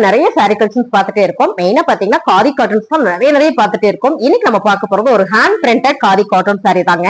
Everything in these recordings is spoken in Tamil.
நிறைய சாரி கலெக்ஷன்ஸ் பார்த்துட்டே இருக்கோம். மெயினா பாத்தீங்கன்னா காதி காட்டன்ஸ் தான் நிறைய பார்த்துட்டே இருக்கோம். இன்னைக்கு நம்ம பார்க்க போறது ஒரு hand printed khadi cotton sorry தாங்க.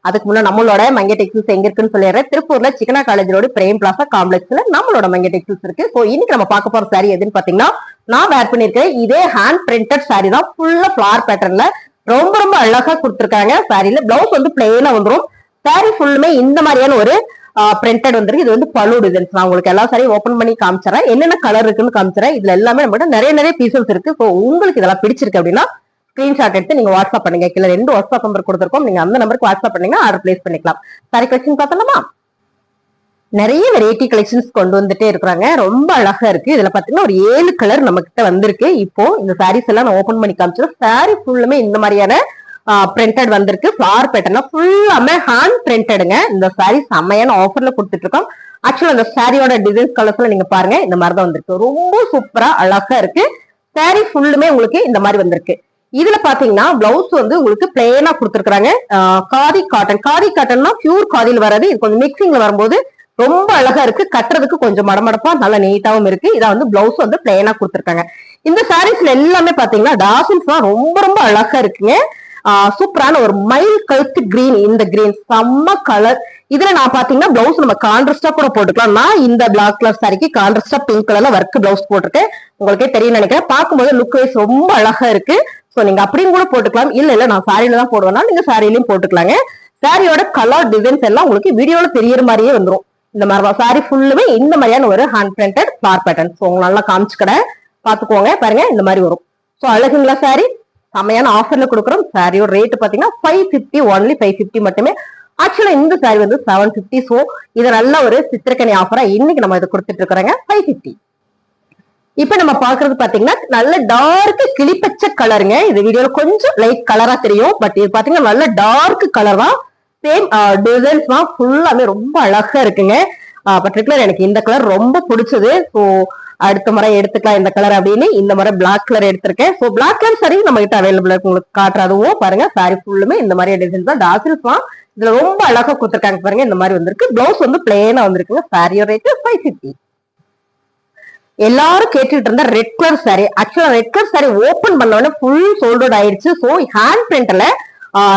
அதுக்கு முன்னாடி நம்மளோட மங்கை டெக்ஸ்டைல்ஸ் எங்க இருக்குன்னு சொல்லிடுறேன். திருப்பூர்ல சிக்கனா காலேஜ் ரோடு பிரேம் பிளாசா காம்ப்ளெக்ஸ்ல நம்மளோட மங்கை டெக்ஸ்டைல்ஸ் இருக்கு. சோ இன்னைக்கு நம்ம பார்க்க போற சாரி எதுன்னு பாத்தீங்கன்னா நான் வேர் பண்ணிருக்கேன். இதே ஹேண்ட் பிரிண்டட் சாரி தான். ஃபுல்லா ஃபிளார் பேட்டர்ன்ல ரொம்ப அழகா கொடுத்துருக்காங்க. சாரியில பிளவுஸ் வந்து பிளெயினா வந்துடும். சாரி ஃபுல்லுமே இந்த மாதிரியான ஒரு பிரிண்டட் வந்துருக்கு. இது வந்து பல்லு டிசைன்ஸ். நான் உங்களுக்கு எல்லா சாரியும் ஓபன் பண்ணி காமிச்சறேன். என்னென்ன கலர் இருக்குன்னு காமிச்சறேன். இதுல எல்லாமே நம்ம நிறைய பீசஸ் இருக்கு. ஸோ உங்களுக்கு இதெல்லாம் பிடிச்சிருக்கு அப்படின்னா ஸ்கிரீன்ஷாட் எடுத்து நீங்க வாட்ஸ்அப் பண்ணுங்க. கீழே 2 வாட்ஸ்அப் நம்பர் கொடுத்துருக்கோம். நீங்க அந்த நம்பருக்கு வாட்ஸ்அப் பண்ணீங்கன்னா ஆர்டர் பிளேஸ் பண்ணிக்கலாம். சாரி கலெக்ஷன் பார்த்தலாமா? நிறைய வெரைட்டி கலெக்ஷன்ஸ் கொண்டு வந்துட்டே இருக்கிறாங்க. ரொம்ப அழகா இருக்கு. இதுல பாத்தீங்கன்னா ஒரு 7 கலர் நம்ம கிட்ட வந்திருக்கு. இப்போ இந்த சாரீஸ் எல்லாம் நான் ஓபன் பண்ணி காமிச்சிடும். சாரி ஃபுல்லுமே இந்த மாதிரியான பிரிண்டட் வந்திருக்கு. ஃபிளார் பேட்டர்னா ஃபுல்லாமே ஹேண்ட் பிரிண்டடுங்க. இந்த சாரி செம்மையான ஆஃபர்ல கொடுத்துட்டு இருக்கோம். ஆக்சுவலா இந்த சாரியோட டிசைன்ஸ் கலர்ஸ்ல நீங்க பாருங்க, இந்த மாதிரி தான் வந்திருக்கு. ரொம்ப சூப்பரா அழகா இருக்கு. சாரி ஃபுல்லுமே உங்களுக்கு இந்த மாதிரி வந்திருக்கு. இதுல பாத்தீங்கன்னா பிளவுஸ் வந்து உங்களுக்கு பிளெயினா கொடுத்துருக்காங்க. காதி காட்டன்னா பியூர் காதியில் வராது. இது கொஞ்சம் மிக்சிங்ல வரும்போது ரொம்ப அழகா இருக்கு. கட்டுறதுக்கு கொஞ்சம் மடமடப்பா நல்லா நீட்டாவும் இருக்கு. இதை வந்து பிளவுஸ் வந்து பிளெயினா கொடுத்துருக்காங்க. இந்த சாரீஸ்ல எல்லாமே பாத்தீங்கன்னா டாசல்ஸ் தான் ரொம்ப அழகா இருக்குங்க. சூப்பரான ஒரு மயில் கழுத்து கிரீன். இந்த கிரீன் செம்ம கலர். இதுல நான் பாத்தீங்கன்னா பிளவுஸ் நம்ம கான்ட்ராஸ்டா கூட போட்டுக்கலாம். நான் இந்த பிளாக் கலர் சாரிக்கு கான்ட்ராஸ்டா பிங்க் கலர்ல ஒர்க் பிளவுஸ் போட்டிருக்கேன். உங்களுக்கே தெரியும் நினைக்கிறேன். பார்க்கும்போது லுக் வைஸ் ரொம்ப அழகா இருக்கு. சோ நீங்க அப்படியும் கூட போட்டுக்கலாம். இல்ல நான் சாரியில தான் போடுவேன்னா நீங்க சாரியிலையும் போட்டுக்கலாங்க. சாரியோட கலர் டிசைன்ஸ் எல்லாம் உங்களுக்கு வீடியோல தெரியற மாதிரியே வந்துடும். இந்த மாதிரி சாரி ஃபுல்லுமே இந்த மாதிரியான ஒரு hand printed flower pattern. So உங்களுக்கு நல்லா காமிச்சுக்கட பாத்துக்கோங்க. பாருங்க இந்த மாதிரி வரும். ஸோ அழகுங்களா சாரி செம்மையான ஆஃபர்ல கொடுக்குறோம். சாரியோட ரேட் பாத்தீங்கன்னா 550, ஒன்லி 550 மட்டுமே. ஆக்சுவலா இந்த சாரி வந்து 750. சோ இது நல்ல ஒரு சித்திரக்கனி ஆஃபரா இன்னைக்கு நம்ம இதை கொடுத்துட்டு இருக்கிறோங்க 550. இப்ப நம்ம பாக்குறது பாத்தீங்கன்னா நல்ல டார்க் கிளிப்பச்சை கலருங்க. இது வீடியோல கொஞ்சம் லைட் கலரா தெரியும். பட் இது பாத்தீங்கன்னா நல்ல டார்க் கலர் தான். சேம் டிசைன்ஸ் தான். ஃபுல்லாமே ரொம்ப அழகா இருக்குங்க. பர்டிகுலர் எனக்கு இந்த கலர் ரொம்ப பிடிச்சது. ஸோ அடுத்த முறை எடுத்துக்கலாம் இந்த கலர் அப்படின்னு இந்த முறை பிளாக் கலர் எடுத்திருக்கேன். ஸோ பிளாக் கலர் சாரி நம்ம கிட்ட அவைலபிள் இருக்கு. உங்களுக்கு காட்டுறதுவும் பாருங்க. சாரி ஃபுல்லுமே இந்த மாதிரி டிசைன்ஸ் தான். டாசில்ஸ் தான். இதுல ரொம்ப அழகா கொடுத்துருக்காங்க பாருங்க. இந்த மாதிரி வந்திருக்கு. பிளவுஸ் வந்து பிளெயினா வந்திருக்குங்க. சாரியோட ரேட் 550. எல்லாரும் கேட்டுட்டு இருந்த ரெட் கலர் சாரி. ஆக்சுவலா ரெட் கலர் சாரி ஓபன் பண்ண உடனே ஃபுல் சோல்ட் அவுட் ஆயிடுச்சு. ஸோ ஹேண்ட் பிரிண்ட்ல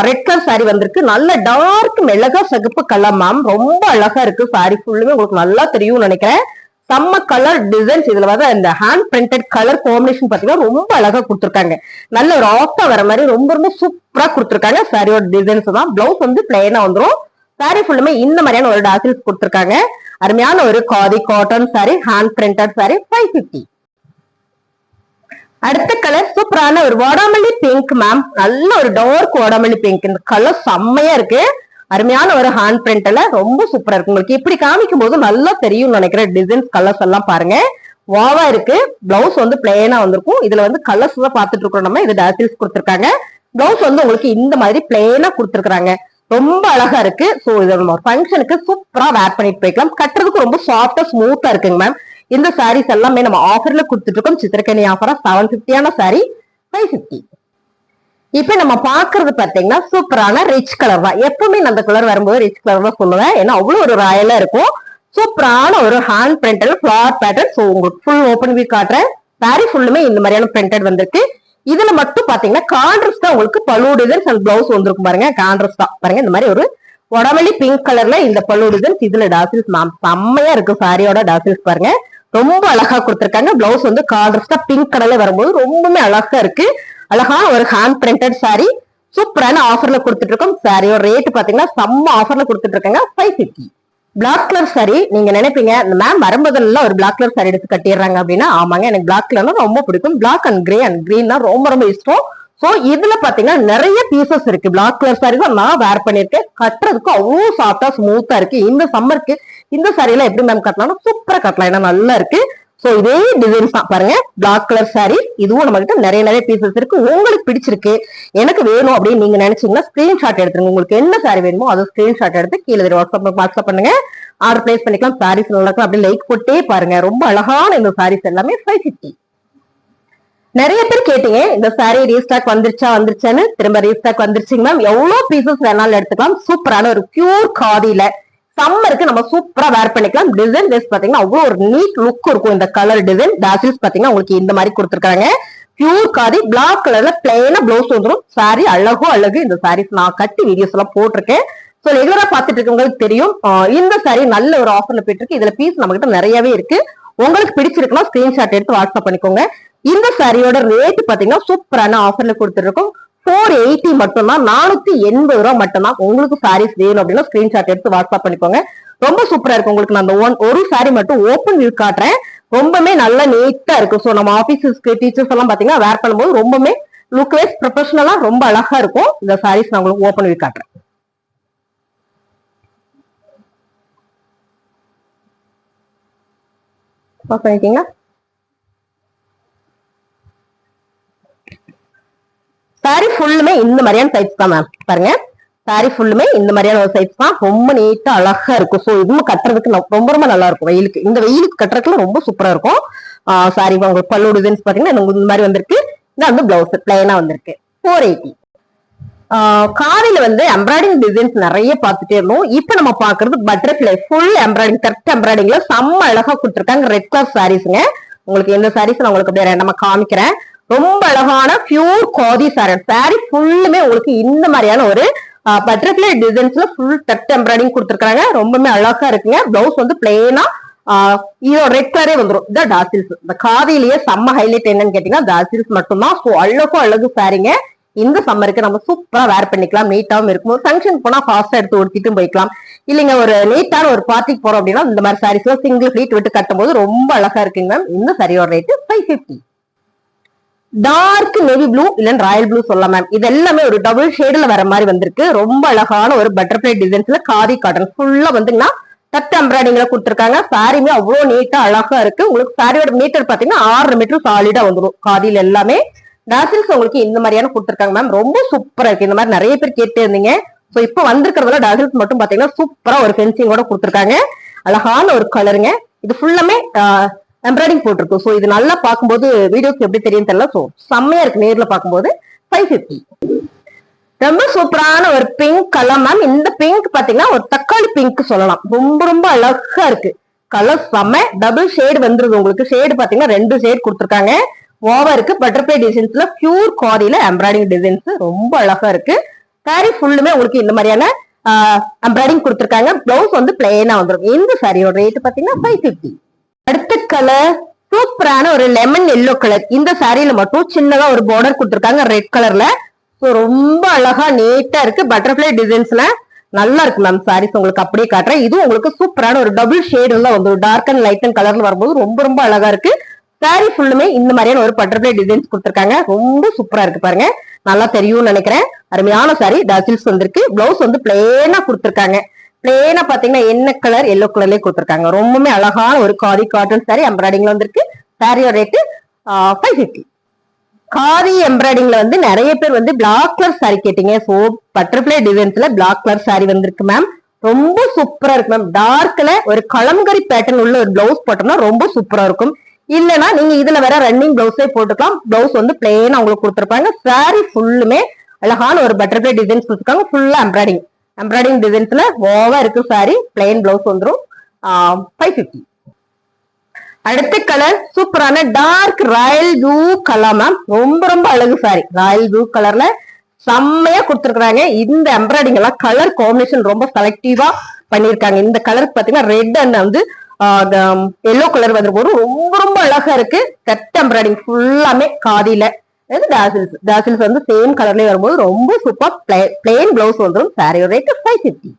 ரெட் கலர் சாரி வந்திருக்கு. நல்ல டார்க் மிளகா சகப்பு கலர் மேம். ரொம்ப அழகா இருக்கு. சாரி ஃபுல்லுமே உங்களுக்கு நல்லா தெரியும்னு நினைக்கிறேன். செம்ம கலர் டிசைன்ஸ். இதுல வர இந்த ஹேண்ட் பிரிண்டட் கலர் காம்பினேஷன் பாத்தீங்கன்னா ரொம்ப அழகா கொடுத்துருக்காங்க. நல்ல ஒரு ஆஃப்டா வர மாதிரி ரொம்ப சூப்பரா கொடுத்துருக்காங்க. சாரியோட டிசைன்ஸ் தான். பிளவுஸ் வந்து பிளெயினா வந்துடும். சாரி ஃபுல்லுமே இந்த மாதிரியான ஒரு டாசில்ஸ் கொடுத்துருக்காங்க. அருமையான ஒரு khadi cotton sorry, hand printed sorry 550. அடுத்த கலர் சூப்பரான ஒரு வாடாமல்லி பிங்க் மேம். நல்ல ஒரு டார்க் வாடாமல்லி பிங்க். இந்த கலர் செம்மையா இருக்கு. அருமையான ஒரு ஹேண்ட் பிரிண்ட்ல ரொம்ப சூப்பரா இருக்கு. உங்களுக்கு இப்படி காமிக்கும் போது நல்லா தெரியும் நினைக்கிறேன். டிசைன்ஸ் கலர்ஸ் எல்லாம் பாருங்க வாவா இருக்கு. பிளவுஸ் வந்து பிளெயினா வந்திருக்கும். இதுல வந்து கலர்ஸ் தான் பாத்துட்டு இருக்கோம் நம்ம. இது டாசில்ஸ் கொடுத்துருக்காங்க. பிளவுஸ் வந்து உங்களுக்கு இந்த மாதிரி பிளெயினா கொடுத்துருக்காங்க. ரொம்ப அழகா இருக்கு. சோ இது நம்ம ஒரு ஃபங்க்ஷனுக்கு சூப்பரா வேர் பண்ணிட்டு போய்க்கலாம். கட்டுறதுக்கு ரொம்ப சாஃப்டா ஸ்மூத்தா இருக்குங்க மேம். இந்த சாரீஸ் எல்லாமே நம்ம ஆஃபர்ல கொடுத்துட்டு இருக்கோம். சித்திரக்கனி ஆஃபரா 750 சாரி 550. இப்ப நம்ம பாக்குறது பாத்தீங்கன்னா சூப்பரான ரிச் கலர் தான். எப்பவுமே அந்த கலர் வரும்போது ரிச் கலர் தான் சொல்லுவேன். ஏன்னா அவ்வளவு ஒரு ராயலா இருக்கும். சூப்பரான ஒரு hand printed flower pattern. So உங்களுக்கு ஃபுல் ஓபன் வியூ காட்டுறேன். சாரி ஃபுல்லுமே இந்த மாதிரியான பிரிண்டட் வந்திருக்கு. இதுல மட்டும் பாத்தீங்கன்னா கான்ட்ராஸ்ட் தான் உங்களுக்கு பல்லு டிசைன்ஸ் அண்ட் பிளவுஸ் வந்திருக்கும் பாருங்க. கான்ட்ராஸ்ட் தான் பாருங்க. இந்த மாதிரி ஒரு உடமல்லி பிங்க் கலர்ல இந்த பல்லு டிசைன்ஸ். இதுல டாசில்ஸ் மேம் செம்மையா இருக்கு. சாரியோட டாசில்ஸ் பாருங்க ரொம்ப அழகா கொடுத்துருக்காங்க. பிளவுஸ் வந்து கான்ட்ராஸ்டா பிங்க் கலர்ல வரும்போது ரொம்பவுமே அழகா இருக்கு. அழகான ஒரு ஹேண்ட் பிரிண்டட் சாரி சூப்பரான ஆஃபர்ல கொடுத்துட்டு இருக்கோம். சாரியோட ரேட் பாத்தீங்கன்னா செம்ம ஆஃபர்ல கொடுத்துட்டு இருக்காங்க 550. பிளாக் கலர் சாரி நீங்க நினைப்பீங்க இந்த மேம் வரும்போதெல்லாம் ஒரு பிளாக் கலர் சாரி எடுத்து கட்டிடுறாங்க அப்படின்னா ஆமாங்க, எனக்கு பிளாக் கலர்னா ரொம்ப பிடிக்கும். பிளாக் அண்ட் கிரீன் தான் ரொம்ப இஷ்டம். சோ இதுல பாத்தீங்கன்னா நிறைய பீசஸ் இருக்கு. பிளாக் கலர் சாரி தான் நான் வேர் பண்ணிருக்கேன். கட்டுறதுக்கு அவ்வளவு சாஃப்டா ஸ்மூத்தா இருக்கு. இந்த சம்மருக்கு இந்த சாரி எல்லாம் எப்படி மேம் கட்டலாம்? சூப்பரா கட்டலாம். ஏன்னா நல்லா இருக்கு. சோ இதே டிசைன்ஸ் தான் பாருங்க. பிளாக் கலர் சாரி இதுவும் நம்ம கிட்ட நிறைய பீசஸ் இருக்கு. உங்களுக்கு பிடிச்சிருக்கு எனக்கு வேணும் அப்படின்னு நீங்க நினைச்சீங்கன்னா ஸ்கிரீன்ஷாட் எடுத்துருங்க. உங்களுக்கு என்ன சாரி வேணுமோ அதை ஸ்கிரீன்ஷாட் எடுத்து கீழே வாட்ஸ்அப் பண்ணுங்க. ஆர்டர் பிளேஸ் பண்ணிக்கலாம். சாரீஸ் நல்லா இருக்கும். அப்படி லைக் போட்டே பாருங்க. ரொம்ப அழகான இந்த சாரீஸ் எல்லாமே 550. நிறைய பேர் கேட்டீங்க இந்த சாரி ரீஸ்டாக் வந்துருச்சான்னு. திரும்ப ரீஸ்டாக் வந்துருச்சுங்க மேம். எவ்வளவு பீசஸ் வேணாலும் எடுத்துக்கலாம். சூப்பரான ஒரு பியூர் காதியில சம்மருக்கு நம்ம சூப்பரா வேர் பண்ணிக்கலாம். டிசைன் வைஸ் பாத்தீங்கன்னா அவ்வளவு ஒரு நீட் லுக் இருக்கும் இந்த கலர் டிசைன். டாசில்ஸ் பாத்தீங்கன்னா உங்களுக்கு இந்த மாதிரி கொடுத்துருக்காங்க. பியூர் காதி பிளாக் கலர்ல பிளைனா பிளவுஸ் வந்துடும். சாரி அழகு. இந்த சாரீஸ் நான் கட்டி வீடியோஸ் எல்லாம் போட்டிருக்கேன். சோ ரெகுலரா பாத்துட்டு இருக்கவங்களுக்கு தெரியும். இந்த சாரி நல்ல ஒரு ஆஃபர்ல போயிட்டு இருக்கு. இதுல பீஸ் நம்ம கிட்ட நிறையவே இருக்கு. உங்களுக்கு பிடிச்சிருக்குன்னா ஸ்கிரீன்ஷாட் எடுத்து வாட்ஸ்அப் பண்ணிக்கோங்க. இந்த சாரியோட ரேட் பாத்தீங்கன்னா சூப்பரான ஆஃபர்ல கொடுத்துருக்கோம். 480 மட்டும்தான், 480 ரூபாய் மட்டும்தான். உங்களுக்கு சாரீஸ் வேணும் அப்படின்னா ஸ்கிரீன்ஷாட் எடுத்து வாட்ஸ்அப் பண்ணிக்கோங்க. ரொம்ப சூப்பரா இருக்கும். உங்களுக்கு நான் அந்த ஒரு சாரி மட்டும் ஓப்பன் வியூ காட்டுறேன். ரொம்பவே நல்ல நீட்டா இருக்கும். சோ நம்ம ஆபீஸஸ்க்கு டீச்சர்ஸ் எல்லாம் பாத்தீங்கன்னா வேர் பண்ணும்போது ரொம்பவே லுக் வைஸ் ப்ரொஃபஷனலா ரொம்ப அழகா இருக்கும். இந்த சாரீஸ் நான் உங்களுக்கு ஓப்பன் வியூ காட்டுறேன். பண்ணிட்டீங்களா? சாரி ஃபுல்லுமே இந்த மாதிரியான சைஸ் தான் மேம். பாருங்க, சாரி ஃபுல்லுமே இந்த மாதிரியான ஒரு சைஸ் தான். ரொம்ப நீட்டா அழகா இருக்கும். ஸோ இதுவும் கட்டுறதுக்கு ரொம்ப நல்லா இருக்கும். வெயிலுக்கு, இந்த வெயிலுக்கு கட்டுறதுக்குலாம் ரொம்ப சூப்பரா இருக்கும். சாரி உங்களுக்கு பல்லு டிசைன்ஸ் பாத்தீங்கன்னா இந்த மாதிரி வந்திருக்கு. இது வந்து பிளவுஸ் பிளைனா வந்திருக்கு. 480. காதில வந்து எம்ப்ராய்டிங் டிசைன்ஸ் நிறைய பார்த்துட்டே இருந்தோம். இப்ப நம்ம பாக்குறது பட்டர்ஃபிளை ஃபுல் எம்ப்ராய்டிங், கரெக்ட் எம்ப்ராய்டிங்ல செம்ம அழகா கொடுத்துருக்காங்க. ரெட் கலர் சாரீஸ்ங்க. உங்களுக்கு எந்த சாரீஸ் நான் உங்களுக்கு அப்படியே நம்ம காமிக்கிறேன். ரொம்ப அழகான பியூர் காதி சாரி. சாரி ஃபுல்லுமே உங்களுக்கு இந்த மாதிரியான ஒரு பட்டர்ஃபிளை டிசைன்ஸ்ல ஃபுல் கட் எம்ப்ராய்டிங் கொடுத்துருக்காங்க. ரொம்பவே அழகா இருக்குங்க. பிளவுஸ் வந்து பிளெயினா இதோ ரெட் கலரே வந்துடும். இந்த டாசில்ஸ், இந்த காதிலேயே செம்ம ஹைலைட் என்னன்னு கேட்டீங்கன்னா டாசில்ஸ் மட்டும்தான். ஸோ அழகு சாரிங்க. இந்த சம்மருக்கு நம்ம சூப்பரா வேர் பண்ணிக்கலாம். நீட்டாவும் இருக்கும். ஒரு ஃபங்க்ஷன் போனா ஃபாஸ்டா எடுத்து ஒடுத்திட்டும் போய்க்கலாம். இல்லைங்க ஒரு நீட்டான ஒரு பார்ட்டிக்கு போறோம் அப்படின்னா இந்த மாதிரி சாரீஸ் எல்லாம் சிங்கிள் ஃபிளீட் விட்டு கட்டும் போது ரொம்ப அழகா இருக்குங்க மேம். இந்த சாரியோட ரேட் 550. டார்க் நேவி ப்ளூ இல்ல ராயல் ப்ளூ சொல்லலாம் மேம். இது எல்லாமே ஒரு டபுள் ஷேடுல வர மாதிரி வந்திருக்கு. ரொம்ப அழகான ஒரு பட்டர்ஃபிளை டிசைன்ஸ்ல காதி காட்டன் ஃபுல்லா வந்துங்கன்னா கட் எம்ப்ராய்டிங்ல கொடுத்துருக்காங்க. சாரியுமே அவ்வளவு நீட்டா அழகா இருக்கு. உங்களுக்கு சாரியோட மீட்டர் பாத்தீங்கன்னா 6 மீட்டர் சாலிடா வந்துடும். காதியில எல்லாமே டாசில்ஸ் உங்களுக்கு இந்த மாதிரியான கொடுத்துருக்காங்க மேம். ரொம்ப சூப்பரா இருக்கு. இந்த மாதிரி நிறைய பேர் கேட்டு இருந்தீங்க. சோ இப்ப வந்திருக்கிறதுல டாசில்ஸ் மட்டும் பாத்தீங்கன்னா சூப்பரா ஒரு ஃபென்சிங்கோட கொடுத்துருக்காங்க. அழகான ஒரு கலருங்க. இது ஃபுல்லாமே எம்ப்ராய்டிங் போட்டிருக்கு. சோ இது நல்லா பார்க்கும்போது வீடியோக்கு எப்படி தெரியும் தெரியல. சோ செம்மையா இருக்கு நேர்ல பார்க்கும்போது. 550. ரொம்ப சூப்பரான ஒரு பிங்க் கலர் மேம். இந்த பிங்க் பாத்தீங்கன்னா ஒரு தக்காளி பிங்க் சொல்லலாம். ரொம்ப அழகா இருக்கு. கலர் செம்ம. டபுள் ஷேடு வந்துருது. உங்களுக்கு ஷேடு பாத்தீங்கன்னா 2 ஷேடு கொடுத்துருக்காங்க. ஓவருக்கு பட்டர்ஃபிளை டிசைன்ஸ்ல பியூர் காதில எம்ப்ராய்டிங் டிசைன்ஸ் ரொம்ப அழகா இருக்கு. சாரி ஃபுல்லுமே உங்களுக்கு இந்த மாதிரியான எம்ப்ராய்டிங் கொடுத்துருக்காங்க. பிளவுஸ் வந்து பிளெயினா வந்துடும். இந்த சாரியோட ரேட் பாத்தீங்கன்னா 550. அடுத்த கலர் சூப்பரான ஒரு லெமன் எல்லோ கலர். இந்த சாரியில மட்டும் சின்னதா ஒரு பார்டர் கொடுத்துருக்காங்க ரெட் கலர்ல. ரொம்ப அழகா நீட்டா இருக்கு. பட்டர்ஃபிளை டிசைன்ஸ்ல நல்லா இருக்கு மேம். சாரீஸ் உங்களுக்கு அப்படியே காட்டுறேன். இது உங்களுக்கு சூப்பரான ஒரு டபுள் ஷேடு எல்லாம் வந்து டார்க் அண்ட் லைட் அண்ட் கலர்ல வரும்போது ரொம்ப அழகா இருக்கு. சாரி ஃபுல்லுமே இந்த மாதிரியான ஒரு பட்டர்ஃபிளை டிசைன்ஸ் கொடுத்துருக்காங்க. ரொம்ப சூப்பரா இருக்கு பாருங்க. நல்லா தெரியும்னு நினைக்கிறேன். அருமையான சாரி. டாசில்ஸ் வந்திருக்கு. பிளவுஸ் வந்து பிளேனா கொடுத்துருக்காங்க. பிளேனா பாத்தீங்கன்னா என்ன கலர் எல்லோ கலர்லயே கொடுத்துருக்காங்க. ரொம்பவே அழகான ஒரு காதி காட்டன் சாரி எம்ப்ராய்டிங்ல வந்திருக்கு. சாரியோட ரேட்டு 550. காதி எம்ப்ராய்டிங்ல வந்து நிறைய பேர் வந்து பிளாக் கலர் சாரி கேட்டீங்க. சோ பட்டர்ஃபிளை டிசைன்ஸ்ல பிளாக் கலர் சாரி வந்திருக்கு மேம். ரொம்ப சூப்பரா இருக்கு மேம். டார்க்ல ஒரு கலம்கரி பேட்டர்ன் உள்ள ஒரு பிளவுஸ் போட்டோம்னா ரொம்ப சூப்பரா இருக்கும். இல்லைன்னா நீங்க இதுல வேற ரன்னிங் பிளவுஸே போட்டுக்கலாம். பிளவுஸ் வந்து பிளெயினா உங்களுக்கு கொடுத்துருப்பாங்க. சாரி ஃபுல்லுமே அழகான ஒரு பட்டர்ஃபிளை டிசைன்ஸ் கொடுத்துருக்காங்க. ஃபுல்லா எம்ப்ராய்டிங் டிசைன்ஸ்ல ஓவா இருக்கு. சாரி பிளெயின் பிளவுஸ் வந்துடும். 550. அடுத்த கலர் சூப்பரான dark royal blue colour ma'am. ரொம்ப அழகு சாரி. ராயல் ப்ளூ கலர்ல செம்மையா கொடுத்துருக்காங்க. இந்த எம்ப்ராய்டிங் எல்லாம் கலர் காம்பினேஷன் ரொம்ப செலக்டிவா பண்ணிருக்காங்க. இந்த கலருக்கு பாத்தீங்கன்னா ரெட் அண்ட் வந்து எல்லோ கலர் வந்துருக்கும். ரொம்ப அழகா இருக்கு. கட் எம்ப்ராய்டிங் ஃபுல்லாமே காதில. டாசில்ஸ் வந்து சேம் கலர்லயே வரும்போது ரொம்ப சூப்பர். பிளெயின் பிளவுஸ் வந்துடும். சாரியோட ரேட் 550.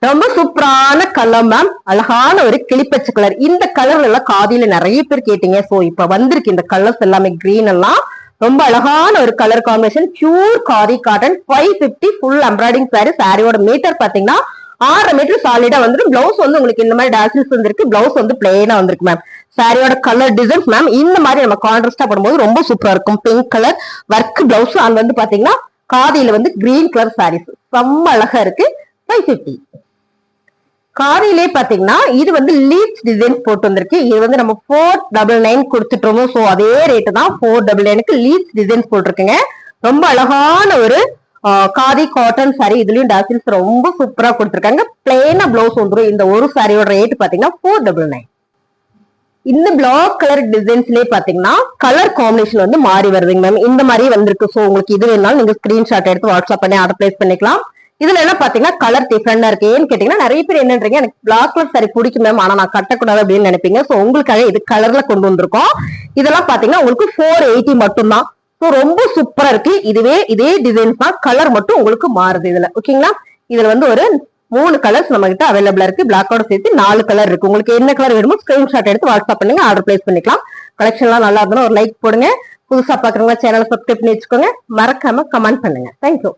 ரொம்ப சூப்பரான கலர் மேம். அழகான ஒரு கிளிப்பச்சை கலர். இந்த கலர்ல எல்லாம் காதில நிறைய பேர் கேட்டீங்க. சோ இப்ப வந்திருக்கு இந்த கலர்ஸ் எல்லாமே. கிரீன் எல்லாம் ரொம்ப அழகான ஒரு colour combination. Pure khadi cotton. 550 full embroidering sari. சாரியோட மீட்டர் பாத்தீங்கன்னா 6 மீட்டர் சாலிடா வந்துடும். பிளவுஸ் வந்து உங்களுக்கு இந்த மாதிரி டாசில்ஸ் வந்திருக்கு. பிளவுஸ் வந்து பிளெயினா வந்திருக்கு மேம். சாரியோட கலர் டிசைன்ஸ் மேம் இந்த மாதிரி நம்ம கான்ட்ராஸ்டா பண்ணும்போது ரொம்ப சூப்பரா இருக்கும். Pink colour work blouse. அது வந்து பாத்தீங்கன்னா காதியில வந்து கிரீன் கலர் சாரீஸ் ரொம்ப அழகா இருக்கு. 550. காதிலே பாத்தீங்கன்னா இது வந்து லீட்ஸ் டிசைன் போட்டு வந்திருக்கு. இது வந்து நம்ம 499 கொடுத்துட்டோம். சோ அதே ரேட்டு தான் 499க்கு லீட்ஸ் டிசைன்ஸ் போட்டிருக்குங்க. ரொம்ப அழகான ஒரு காதி காட்டன் சாரி. இதுலயும் டாசில்ஸ் ரொம்ப சூப்பரா கொடுத்துருக்காங்க. பிளெயினா பிளவுஸ் வந்துடும். இந்த ஒரு சாரியோட ரேட் பாத்தீங்கன்னா 499. இந்த பிளாக் கலர் டிசைன்ஸ்லயே பாத்தீங்கன்னா கலர் காம்பினேஷன் வந்து மாறி வருதுங்க மேம். இந்த மாதிரி வந்திருக்கு. சோ உங்களுக்கு இது வேணாலும் நீங்க ஸ்கிரீன்ஷாட் எடுத்து வாட்ஸ்அப் பண்ணி ஆர்டர் பிளேஸ் பண்ணிக்கலாம். இதுல எல்லாம் பாத்தீங்கன்னா கலர் டிஃபரெண்டா இருக்கு. ஏன்னு கேட்டீங்கன்னா நிறைய பேர் என்னன்றீங்க, எனக்கு பிளாக் கலர் சாரி பிடிக்கும் மேம், ஆனா நான் கட்டக்கூடாது அப்படின்னு நினைப்பீங்க. சோ உங்களுக்காக இது கலர்ல கொண்டு வந்திருக்கோம். இதெல்லாம் பாத்தீங்கன்னா உங்களுக்கு 480 மட்டும் தான். சோ ரொம்ப சூப்பரா இருக்கு. இதே டிசைன்ஸ் தான், கலர் மட்டும் உங்களுக்கு மாறுது இதுல. ஓகேங்களா? இதுல வந்து ஒரு 3 கலர்ஸ் நம்ம கிட்ட அவைலபிளா இருக்கு. பிளாக்கோட சேர்த்து 4 கலர் இருக்கு. உங்களுக்கு என்ன கலர் வேணுமோ ஸ்கிரீன்ஷாட் எடுத்து வாட்ஸ்அப் பண்ணுங்க, ஆர்டர் பிளேஸ் பண்ணிக்கலாம். கலெக்ஷன் எல்லாம் நல்லா இருந்தாலும் ஒரு லைக் போடுங்க. புதுசா பாக்குறவங்க சேனலை சப்ஸ்கிரைப் பண்ணி வச்சுக்கோங்க. மறக்காம கமெண்ட் பண்ணுங்க. தேங்க்யூ.